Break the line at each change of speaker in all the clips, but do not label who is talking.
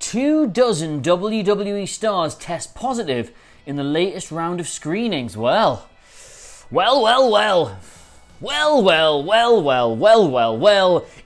2 dozen WWE stars test positive in the latest round of screenings. Well.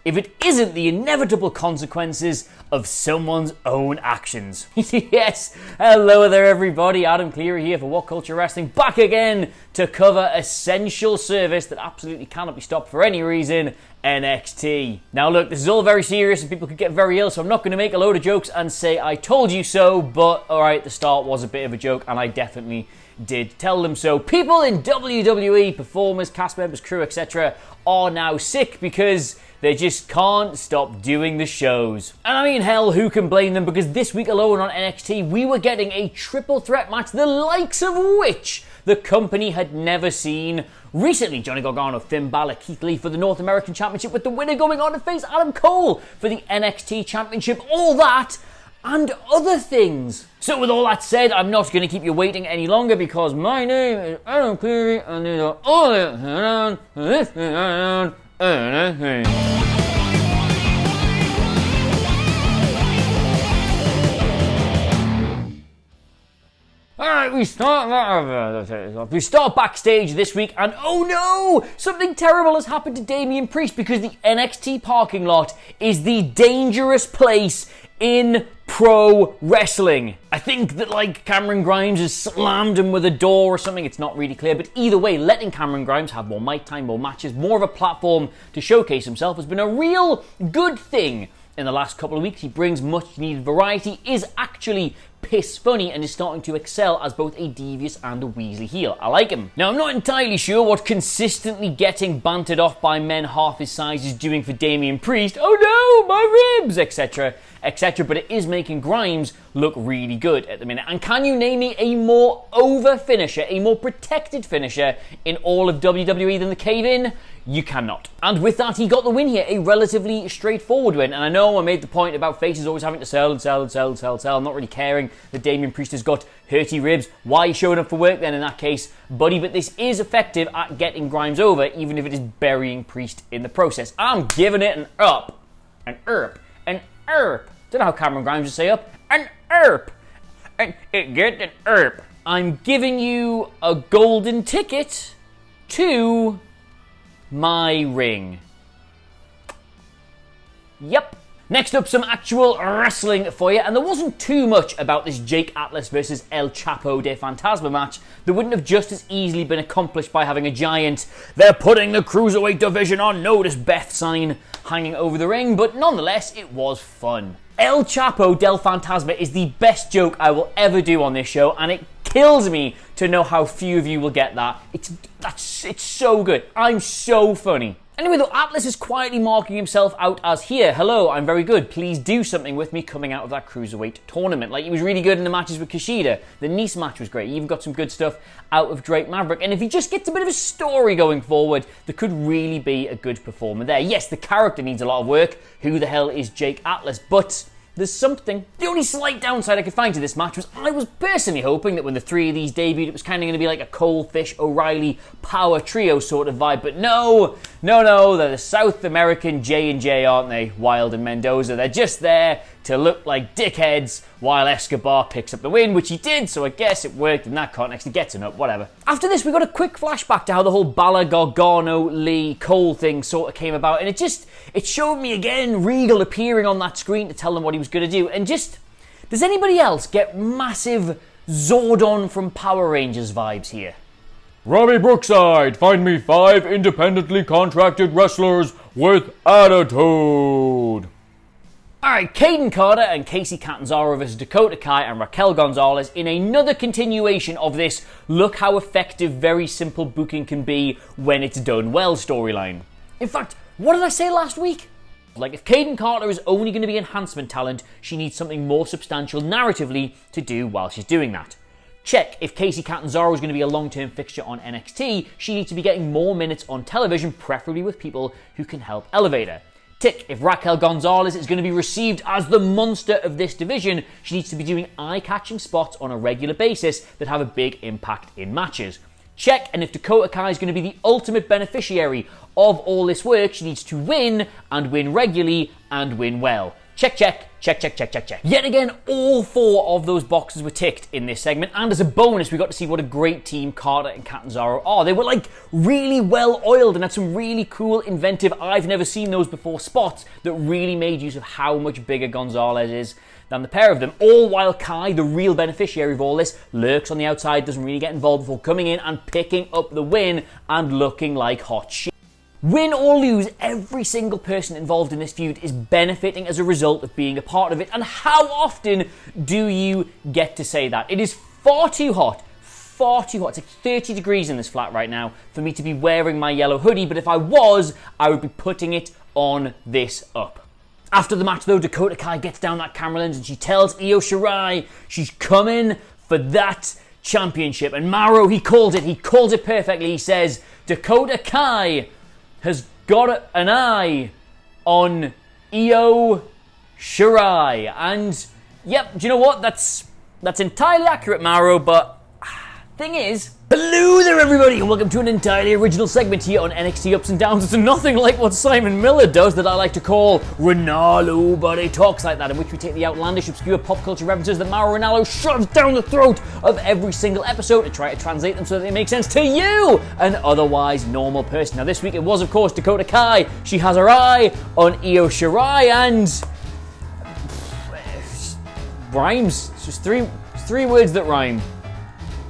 If it isn't the inevitable consequences of someone's own actions. Yes, hello there everybody, Adam Clery here for WhatCulture Wrestling, back again to cover essential service that absolutely cannot be stopped for any reason, NXT. Now look, this is all very serious and people could get very ill, so I'm not going to make a load of jokes and say I told you so, but alright, the start was a bit of a joke and I definitely did tell them so. People in WWE, performers, cast members, crew, etc. are now sick because they just can't stop doing the shows. And I mean, hell, who can blame them? Because this week alone on NXT, we were getting a triple threat match, the likes of which the company had never seen. Recently, Johnny Gargano, Finn Balor, Keith Lee for the North American Championship, with the winner going on to face Adam Cole for the NXT Championship. All that and other things. So with all that said, I'm not going to keep you waiting any longer because my name is Adam Clery and these are all Alright, we start backstage this week and oh no! Something terrible has happened to Damien Priest because the NXT parking lot is the dangerous place in pro wrestling. I think that Cameron Grimes has slammed him with a door or something, it's not really clear, but either way, letting Cameron Grimes have more mic time, more matches, more of a platform to showcase himself has been a real good thing in the last couple of weeks. He brings much needed variety, is actually piss funny and is starting to excel as both a devious and a Weasley heel. I like him. Now, I'm not entirely sure what consistently getting bantered off by men half his size is doing for Damien Priest. Oh no, my ribs, etc, etc, but it is making Grimes look really good at the minute. And can you name me a more over finisher, a more protected finisher in all of WWE than the cave-in? You cannot. And with that, he got the win here, a relatively straightforward win. And I know I made the point about faces always having to sell. I'm not really caring that Damien Priest has got hurty ribs. Why are you showing up for work then in that case, buddy? But this is effective at getting Grimes over, even if it is burying Priest in the process. I'm giving it an up, an erp, an erp. Don't know how Cameron Grimes would say up. An erp. And it get an erp. I'm giving you a golden ticket to my ring. Yep. Next up, some actual wrestling for you, and there wasn't too much about this Jake Atlas versus El Chapo de Fantasma match that wouldn't have just as easily been accomplished by having a giant "they're putting the cruiserweight division on notice" Beth sign hanging over the ring, but nonetheless, it was fun. El Chapo del Fantasma is the best joke I will ever do on this show, and it kills me to know how few of you will get that. It's so good. I'm so funny. Anyway, though, Atlas is quietly marking himself out as here. Hello, I'm very good. Please do something with me coming out of that cruiserweight tournament. Like, he was really good in the matches with Kushida. The Nice match was great. He even got some good stuff out of Drake Maverick. And if he just gets a bit of a story going forward, there could really be a good performer there. Yes, the character needs a lot of work. Who the hell is Jake Atlas? But there's something. The only slight downside I could find to this match was I was personally hoping that when the three of these debuted, it was kind of going to be like a Cole, Fish, O'Reilly power trio sort of vibe. But no, they're the South American J&J, aren't they? Wild and Mendoza. They're just there to look like dickheads while Escobar picks up the win, which he did, so I guess it worked in that context. He gets an up, whatever. After this, we got a quick flashback to how the whole Balor, Gargano, Lee, Cole thing sort of came about, and it showed me again Regal appearing on that screen to tell them what he was going to do, and just, does anybody else get massive Zordon from Power Rangers vibes here?
Robbie Brookside, find me 5 independently contracted wrestlers with attitude.
Alright, Caden Carter and Casey Catanzaro versus Dakota Kai and Raquel Gonzalez in another continuation of this look how effective very simple booking can be when it's done well storyline. In fact, what did I say last week? Like, if Caden Carter is only going to be enhancement talent, she needs something more substantial narratively to do while she's doing that. Check, if Casey Catanzaro is going to be a long-term fixture on NXT, she needs to be getting more minutes on television, preferably with people who can help elevate her. Tick, if Raquel Gonzalez is going to be received as the monster of this division, she needs to be doing eye-catching spots on a regular basis that have a big impact in matches. Check, and if Dakota Kai is going to be the ultimate beneficiary of all this work, she needs to win, and win regularly, and win well. Check, check, check, check, check, check, check. Yet again, all 4 of those boxes were ticked in this segment, and as a bonus, we got to see what a great team Carter and Catanzaro are. They were like really well oiled and had some really cool, inventive, I've never seen those before spots that really made use of how much bigger Gonzalez is than the pair of them. All while Kai, the real beneficiary of all this, lurks on the outside, doesn't really get involved before coming in and picking up the win and looking like hot shit. Win or lose, every single person involved in this feud is benefiting as a result of being a part of it. And how often do you get to say that? It is far too hot. Far too hot. It's like 30 degrees in this flat right now for me to be wearing my yellow hoodie, but if I was, I would be putting it on this up. After the match though, Dakota Kai gets down that camera lens and she tells Io Shirai she's coming for that championship. And Mauro, he calls it perfectly. He says, Dakota Kai has got an eye on Io Shirai. And yep, do you know what? That's entirely accurate, Mauro, but thing is, hello there everybody and welcome to an entirely original segment here on NXT Ups and Downs. It's nothing like what Simon Miller does that I like to call Ronaldo, but he talks like that, in which we take the outlandish, obscure pop culture references that Mauro Ronaldo shoves down the throat of every single episode and try to translate them so that they make sense to you, an otherwise normal person. Now this week it was of course Dakota Kai. She has her eye on Io Shirai and rhymes. It's just three words that rhyme.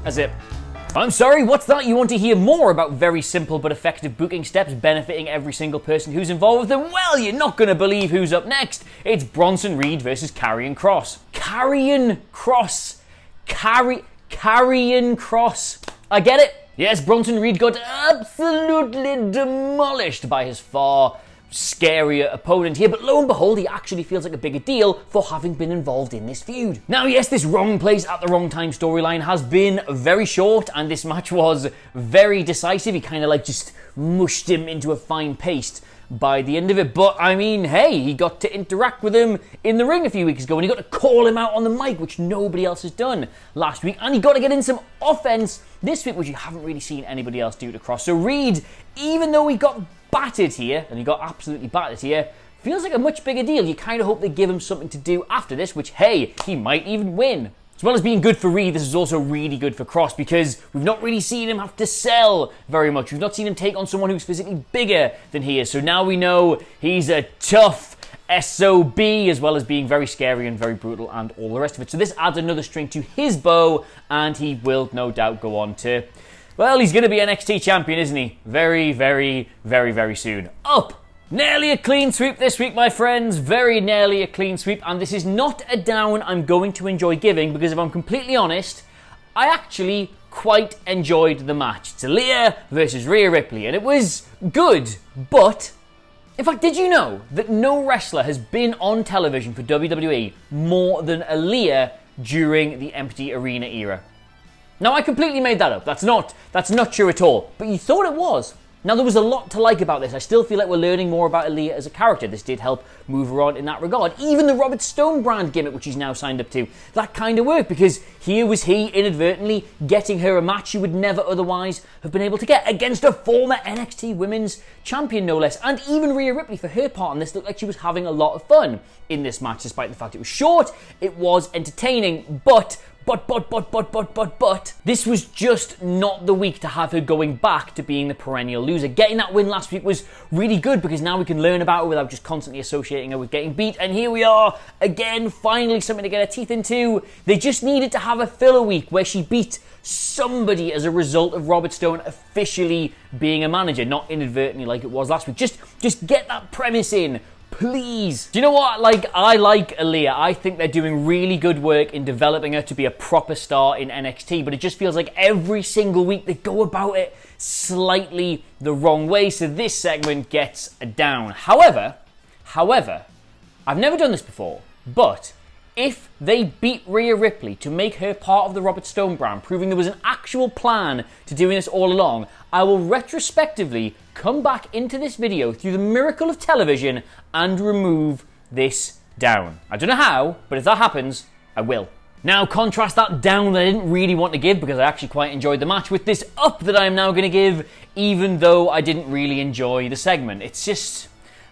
That's it. I'm sorry, what's that? You want to hear more about very simple but effective booking steps benefiting every single person who's involved with them? Well, you're not going to believe who's up next. It's Bronson Reed versus Karrion Kross. Karrion Kross. Karrion Kross. I get it. Yes, Bronson Reed got absolutely demolished by his far scarier opponent here, but lo and behold, he actually feels like a bigger deal for having been involved in this feud. Now, yes, this wrong place at the wrong time storyline has been very short, and this match was very decisive. He kind of like just mushed him into a fine paste by the end of it, but I mean, hey, he got to interact with him in the ring a few weeks ago, and he got to call him out on the mic, which nobody else has done last week, and he got to get in some offense this week, which you haven't really seen anybody else do to Kross. So Reed, even though he got battered here, and he got absolutely battered here, feels like a much bigger deal. You kind of hope they give him something to do after this, which, hey, he might even win. As well as being good for Reed, this is also really good for Kross because we've not really seen him have to sell very much. We've not seen him take on someone who's physically bigger than he is. So now we know he's a tough SOB, as well as being very scary and very brutal and all the rest of it. So this adds another string to his bow, and he will no doubt go on to, well, he's going to be NXT champion, isn't he? Very, very, very, very soon. Up! Nearly a clean sweep this week, my friends. Very nearly a clean sweep. And this is not a down I'm going to enjoy giving, because if I'm completely honest, I actually quite enjoyed the match. It's Aliya versus Rhea Ripley, and it was good, but in fact, did you know that no wrestler has been on television for WWE more than Aliya during the empty arena era? Now, I completely made that up. That's not true at all. But you thought it was. Now, there was a lot to like about this. I still feel like we're learning more about Aliya as a character. This did help move her on in that regard. Even the Robert Stone brand gimmick, which he's now signed up to, that kind of worked, because here was he inadvertently getting her a match she would never otherwise have been able to get against a former NXT Women's Champion, no less. And even Rhea Ripley, for her part in this, looked like she was having a lot of fun in this match, despite the fact it was short. It was entertaining, but this was just not the week to have her going back to being the perennial loser. Getting that win last week was really good, because now we can learn about her without just constantly associating her with getting beat. And here we are again, finally something to get her teeth into. They just needed to have a filler week where she beat somebody as a result of Robert Stone officially being a manager, not inadvertently like it was last week. Just get that premise in. Please. Do you know what? I like Aliya. I think they're doing really good work in developing her to be a proper star in NXT, but it just feels like every single week they go about it slightly the wrong way, so this segment gets a down. However, I've never done this before, but if they beat Rhea Ripley to make her part of the Robert Stone brand, proving there was an actual plan to doing this all along, I will retrospectively come back into this video through the miracle of television and remove this down. I don't know how, but if that happens, I will. Now, contrast that down that I didn't really want to give, because I actually quite enjoyed the match, with this up that I am now going to give, even though I didn't really enjoy the segment. It's just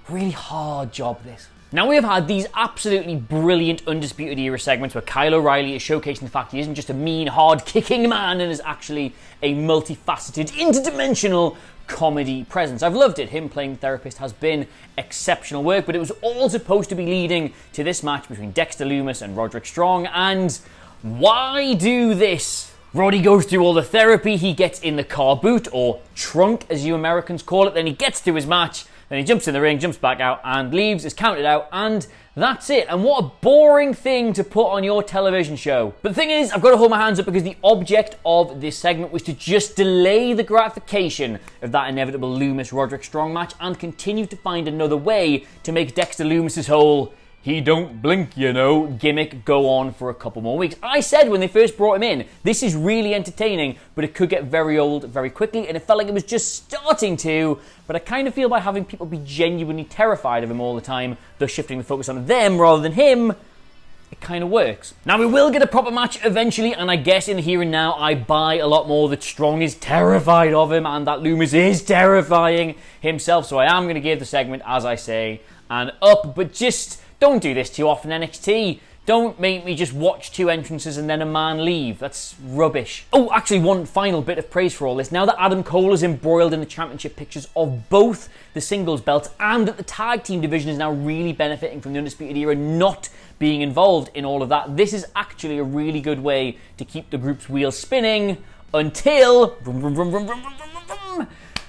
a really hard job, this. Now, we have had these absolutely brilliant Undisputed Era segments where Kyle O'Reilly is showcasing the fact he isn't just a mean, hard-kicking man and is actually a multifaceted, interdimensional comedy presence. I've loved it. Him playing therapist has been exceptional work, but it was all supposed to be leading to this match between Dexter Lumis and Roderick Strong, and why do this? Roddy goes through all the therapy, he gets in the car boot, or trunk as you Americans call it, then he gets to his match, then he jumps in the ring, jumps back out, and leaves, is counted out, and that's it. And what a boring thing to put on your television show. But the thing is, I've got to hold my hands up because the object of this segment was to just delay the gratification of that inevitable Loomis-Roderick Strong match and continue to find another way to make Dexter Loomis' whole "he don't blink, you know" gimmick go on for a couple more weeks. I said when they first brought him in, this is really entertaining, but it could get very old very quickly, and it felt like it was just starting to, but I kind of feel by having people be genuinely terrified of him all the time, thus shifting the focus on them rather than him, it kind of works. Now, we will get a proper match eventually, and I guess in the here and now, I buy a lot more that Strong is terrified of him and that Loomis is terrifying himself, so I am going to give the segment, as I say, an up, but just don't do this too often, NXT. Don't make me just watch 2 entrances and then a man leave. That's rubbish. Oh, actually, one final bit of praise for all this. Now that Adam Cole is embroiled in the championship pictures of both the singles belts and that the tag team division is now really benefiting from the Undisputed Era not being involved in all of that, this is actually a really good way to keep the group's wheels spinning until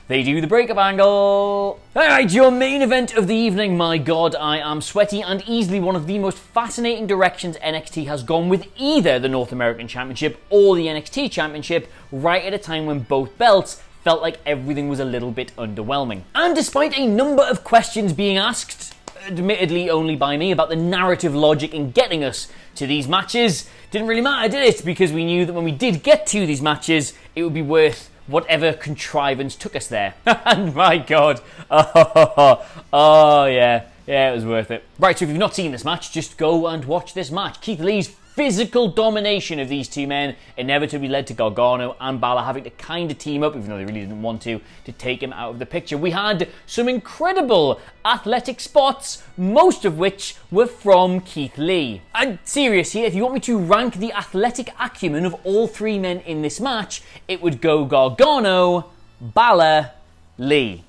they do the breakup angle. Alright, your main event of the evening. My god, I am sweaty, and easily one of the most fascinating directions NXT has gone with either the North American Championship or the NXT Championship, right at a time when both belts felt like everything was a little bit underwhelming. And despite a number of questions being asked, admittedly only by me, about the narrative logic in getting us to these matches, didn't really matter, did it? Because we knew that when we did get to these matches, it would be worth whatever contrivance took us there. And my god, oh yeah, it was worth it. Right, so if you've not seen this match, just go and watch this match. Keith Lee's physical domination of these two men inevitably led to Gargano and Balor having to kind of team up, even though they really didn't want to take him out of the picture. We had some incredible athletic spots, most of which were from Keith Lee. I'm serious here, if you want me to rank the athletic acumen of all 3 men in this match, it would go Gargano, Balor, Lee.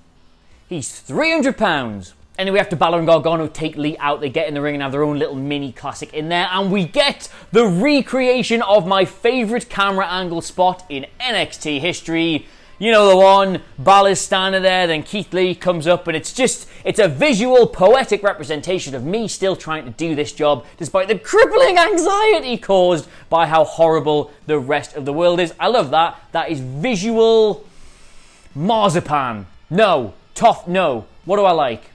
He's 300 pounds. Anyway, after Balor and Gargano take Lee out, they get in the ring and have their own little mini classic in there, and we get the recreation of my favourite camera angle spot in NXT history. You know the one, Balor's standing there, then Keith Lee comes up, and it's a visual, poetic representation of me still trying to do this job, despite the crippling anxiety caused by how horrible the rest of the world is. I love that. That is visual marzipan. No. Tough. No. What do I like?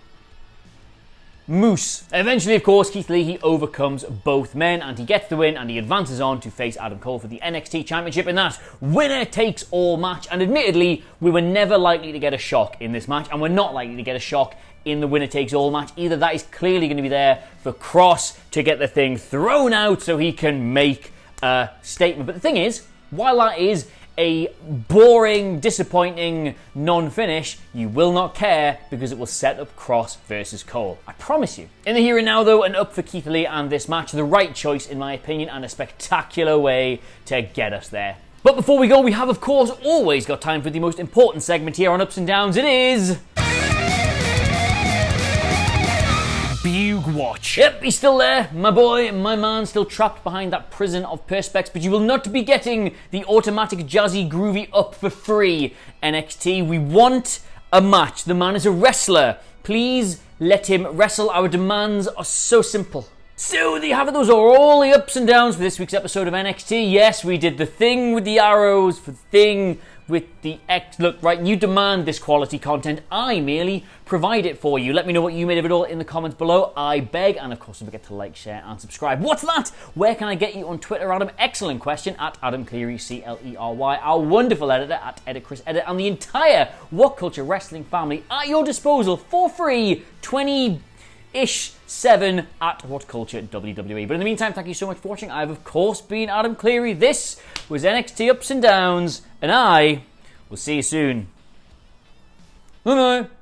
Moose. Eventually, of course, Keith Lee, he overcomes both men and he gets the win and he advances on to face Adam Cole for the NXT Championship in that winner-takes-all match. And admittedly, we were never likely to get a shock in this match, and we're not likely to get a shock in the winner-takes-all match either. That is clearly going to be there for Cross to get the thing thrown out so he can make a statement. But the thing is, while that is a boring, disappointing non-finish, you will not care because it will set up Cross versus Cole. I promise you. In the here and now, though, an up for Keith Lee and this match. The right choice, in my opinion, and a spectacular way to get us there. But before we go, we have, of course, always got time for the most important segment here on Ups and Downs. It is Bug Watch. Yep, he's still there, my boy, my man, still trapped behind that prison of perspex, but you will not be getting the automatic jazzy groovy up for free, NXT. We want a match. The man is a wrestler. Please let him wrestle. Our demands are so simple. So there you have it. Those are all the ups and downs for this week's episode of NXT. Yes, we did the thing with the arrows, for the thing with the X. Look, right, you demand this quality content. I merely provide it for you. Let me know what you made of it all in the comments below. I beg. And of course, don't forget to like, share, and subscribe. What's that? Where can I get you on Twitter, Adam? Excellent question. At Adam Clery, Clery. Our wonderful editor at Edit Chris Edit, and the entire WhatCulture Wrestling family at your disposal for free. 20-ish 7 at WhatCulture WWE. But in the meantime, thank you so much for watching. I've, of course, been Adam Clery. This was NXT Ups and Downs, and I will see you soon. Bye-bye.